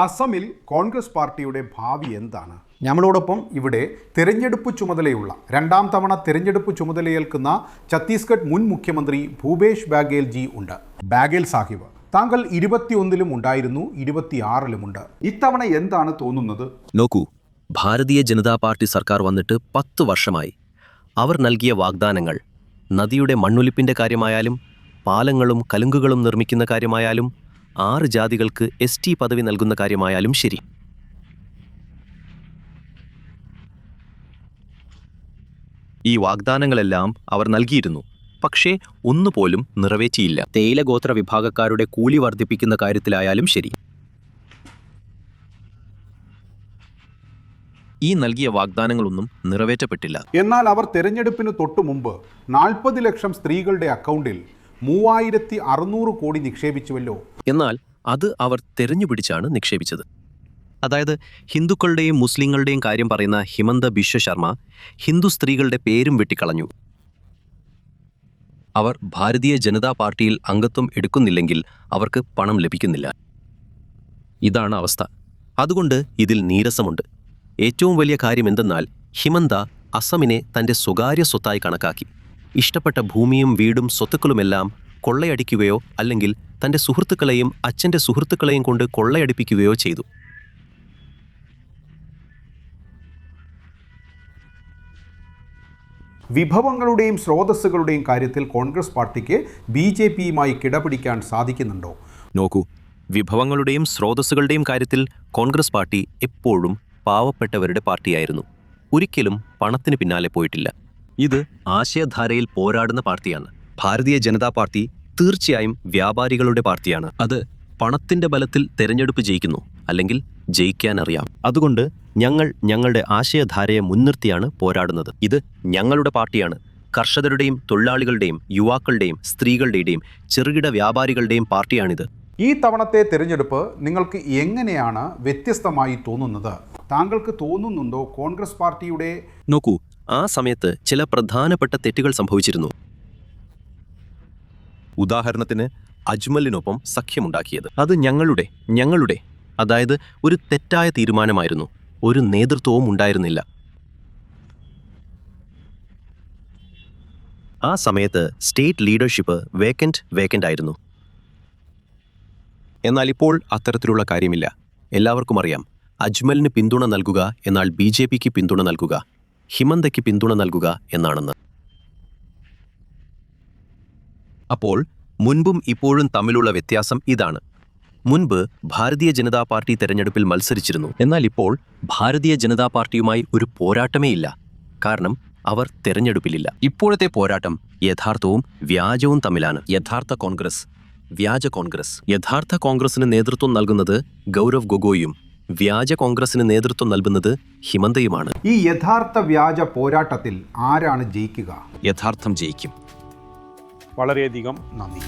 അസമിൽ കോൺഗ്രസ് പാർട്ടിയുടെ ഭാവി എന്താണ്? നമ്മളോടൊപ്പം ഇവിടെ തിരഞ്ഞെടുപ്പ് ചുമതലയുള്ള രണ്ടാം തവണ തിരഞ്ഞെടുപ്പ് ചുമതലയേൽക്കുന്ന ഛത്തീസ്ഗഡ് മുൻ മുഖ്യമന്ത്രി ഭൂപേഷ് ബാഗേൽ ജി ഉണ്ട്. ബാഗേൽ സാഹിബ്, താങ്കൾ 21-ലും ഉണ്ടായിരുന്നു, 26-ലുമുണ്ട്. ഇത്തവണ എന്താണ് തോന്നുന്നത്? നോക്കൂ, ഭാരതീയ ജനതാ പാർട്ടി സർക്കാർ വന്നിട്ട് 10 വർഷമായി. അവർ നൽകിയ വാഗ്ദാനങ്ങൾ, നദിയുടെ മണ്ണൊലിപ്പിൻ്റെ കാര്യമായാലും പാലങ്ങളും കലുങ്കുകളും നിർമ്മിക്കുന്ന കാര്യമായാലും 6 ജാതികൾക്ക് ST പദവി നൽകുന്ന കാര്യമായാലും ശരി, ഈ വാഗ്ദാനങ്ങളെല്ലാം അവർ നൽകിയിരുന്നു. പക്ഷേ ഒന്നുപോലും നിറവേറ്റിയില്ല. തേയില ഗോത്ര വിഭാഗക്കാരുടെ കൂലി വർദ്ധിപ്പിക്കുന്ന കാര്യത്തിലായാലും ശരി, ഈ നൽകിയ വാഗ്ദാനങ്ങളൊന്നും നിറവേറ്റപ്പെട്ടില്ല. എന്നാൽ അവർ തെരഞ്ഞെടുപ്പിന് തൊട്ടു മുമ്പ് 40 ലക്ഷം സ്ത്രീകളുടെ അക്കൗണ്ടിൽ 3600 കോടി നിക്ഷേപിച്ചുവല്ലോ. എന്നാൽ അത് അവർ തെരഞ്ഞുപിടിച്ചാണ് നിക്ഷേപിച്ചത്. അതായത് ഹിന്ദുക്കളുടെയും മുസ്ലിങ്ങളുടെയും കാര്യം പറയുന്ന ഹിമന്ത ബിശ്വ ശർമ്മ ഹിന്ദു സ്ത്രീകളുടെ പേരും വെട്ടിക്കളഞ്ഞു. അവർ ഭാരതീയ ജനതാ പാർട്ടിയിൽ അംഗത്വം എടുക്കുന്നില്ലെങ്കിൽ അവർക്ക് പണം ലഭിക്കുന്നില്ല. ഇതാണ് അവസ്ഥ. അതുകൊണ്ട് ഇതിൽ നീരസമുണ്ട്. ഏറ്റവും വലിയ കാര്യം എന്തെന്നാൽ ഹിമന്ത അസമിനെ തൻ്റെ സ്വകാര്യ സ്വത്തായി കണക്കാക്കി. ഇഷ്ടപ്പെട്ട ഭൂമിയും വീടും സ്വത്തുക്കളുമെല്ലാം കൊള്ളയടിക്കുകയോ അല്ലെങ്കിൽ തൻ്റെ സുഹൃത്തുക്കളെയും അച്ഛൻ്റെ സുഹൃത്തുക്കളെയും കൊണ്ട് കൊള്ളയടിപ്പിക്കുകയോ ചെയ്തു. വിഭവങ്ങളുടെയും സ്രോതസ്സുകളുടെയും കാര്യത്തിൽ കോൺഗ്രസ് പാർട്ടിക്ക് BJPയുമായി കിടപിടിക്കാൻ സാധിക്കുന്നുണ്ടോ? നോക്കൂ, വിഭവങ്ങളുടെയും സ്രോതസ്സുകളുടെയും കാര്യത്തിൽ കോൺഗ്രസ് പാർട്ടി എപ്പോഴും പാവപ്പെട്ടവരുടെ പാർട്ടിയായിരുന്നു. ഒരിക്കലും പണത്തിന് പിന്നാലെ പോയിട്ടില്ല. ഇത് ആശയധാരയിൽ പോരാടുന്ന പാർട്ടിയാണ്. ഭാരതീയ ജനതാ പാർട്ടി തീർച്ചയായും വ്യാപാരികളുടെ പാർട്ടിയാണ്. അത് പണത്തിന്റെ ബലത്തിൽ തെരഞ്ഞെടുപ്പ് ജയിക്കുന്നു, അല്ലെങ്കിൽ ജയിക്കാൻ അറിയാം. അതുകൊണ്ട് ഞങ്ങൾ ഞങ്ങളുടെ ആശയധാരയെ മുൻനിർത്തിയാണ് പോരാടുന്നത്. ഇത് ഞങ്ങളുടെ പാർട്ടിയാണ്. കർഷകരുടെയും തൊഴിലാളികളുടെയും യുവാക്കളുടെയും സ്ത്രീകളുടെയും ചെറുകിട വ്യാപാരികളുടെയും പാർട്ടിയാണിത്. ഈ തവണത്തെ തിരഞ്ഞെടുപ്പ് നിങ്ങൾക്ക് എങ്ങനെയാണ് വ്യത്യസ്തമായി തോന്നുന്നത്? താങ്കൾക്ക് തോന്നുന്നുണ്ടോ കോൺഗ്രസ് പാർട്ടിയുടെ... നോക്കൂ, ആ സമയത്ത് ചില പ്രധാനപ്പെട്ട തെറ്റുകൾ സംഭവിച്ചിരുന്നു. ഉദാഹരണത്തിന് അജ്മലിനൊപ്പം സഖ്യമുണ്ടാക്കിയത്. അത് ഞങ്ങളുടെ അതായത് ഒരു തെറ്റായ തീരുമാനമായിരുന്നു. ഒരു നേതൃത്വവും ഉണ്ടായിരുന്നില്ല. ആ സമയത്ത് സ്റ്റേറ്റ് ലീഡർഷിപ്പ് വേക്കൻ്റ് ആയിരുന്നു. എന്നാൽ ഇപ്പോൾ അത്തരത്തിലുള്ള കാര്യമില്ല. എല്ലാവർക്കും അറിയാം, അജ്മലിന് പിന്തുണ നൽകുക എന്നാൽ BJPക്ക് പിന്തുണ നൽകുക, ഹിമന്തയ്ക്ക് പിന്തുണ നൽകുക എന്നാണെന്ന്. അപ്പോൾ മുൻപും ഇപ്പോഴും തമ്മിലുള്ള വ്യത്യാസം ഇതാണ്. മുൻപ് ഭാരതീയ ജനതാ പാർട്ടി തെരഞ്ഞെടുപ്പിൽ മത്സരിച്ചിരുന്നു. എന്നാൽ ഇപ്പോൾ ഭാരതീയ ജനതാ പാർട്ടിയുമായി ഒരു പോരാട്ടമേ ഇല്ല. കാരണം അവർ തെരഞ്ഞെടുപ്പിലില്ല. ഇപ്പോഴത്തെ പോരാട്ടം യഥാർത്ഥവും വ്യാജവും തമ്മിലാണ്. യഥാർത്ഥ കോൺഗ്രസ്, വ്യാജ കോൺഗ്രസ്. യഥാർത്ഥ കോൺഗ്രസിന് നേതൃത്വം നൽകുന്നത് ഗൗരവ് ഗൊഗോയും വ്യാജ കോൺഗ്രസിന് നേതൃത്വം നൽകുന്നത് ഹിമന്തയുമാണ്. ഈ യഥാർത്ഥ വ്യാജ പോരാട്ടത്തിൽ ആരാണ് ജയിക്കുക? യഥാർത്ഥം ജയിക്കും. വളരെയധികം നന്ദി.